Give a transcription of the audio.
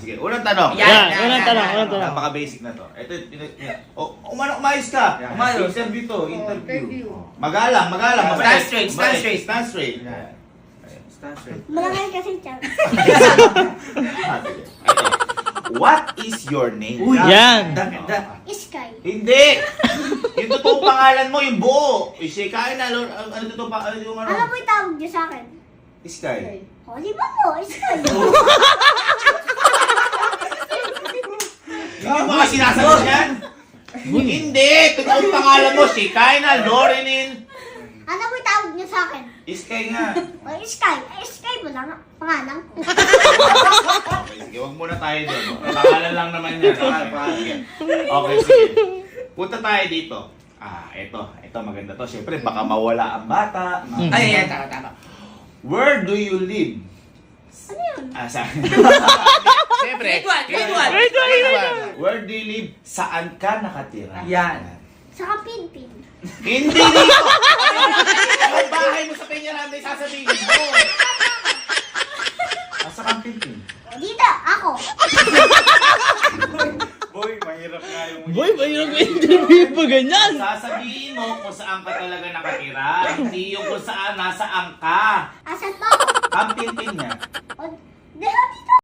sige, unang tanong. Unang tanong. Napaka-basic na to. Ito, umayos ka. Umayos. Interview to, interview. interview. Magalang. Stand straight, stand straight. Stand straight. Stand straight. Malaki kasi siya. Sige. Ito. What is your name? Yan. Ganda. Sky. Hindi! Yung totoong pangalan mo, yung buo. Isikain na, ano totoong pangalan? Ano yung ano? Ano po yung tawag niyo sa akin? Sky. O, di ba po? Sky. Hindi mo kasi sinasagot yan? Hindi! Totoong pangalan mo, Shekinah Lorenin. Ano po yung tawag niyo sa akin? Sky nga. O, Sky. Sky mo lang. Pangalan ko. Okay, sige, huwag muna tayo doon. Pangalan lang naman yan. Okay, sige. Punta tayo dito. Ito maganda to. Siyempre, baka mawala ang bata. Ay, yan, tama. Where do you live? Ano yun? Siyempre. Grade one. Where do you live? Saan ka nakatira? Yan. Sa Kapinpin. Hindi dito! Ang bahay mo sa Peñaranda, sasabihin mo. Asa kang Pinpin? O, dito. Ako. Boy, mahirap nga yung... Boy, mahirap na interview pa ganyan. Sasabihin mo kung saan ka talaga nakatira. Hindi yung kung saan, nasaan ka. Asan po ako? Ang Pinpin niya. O, dito.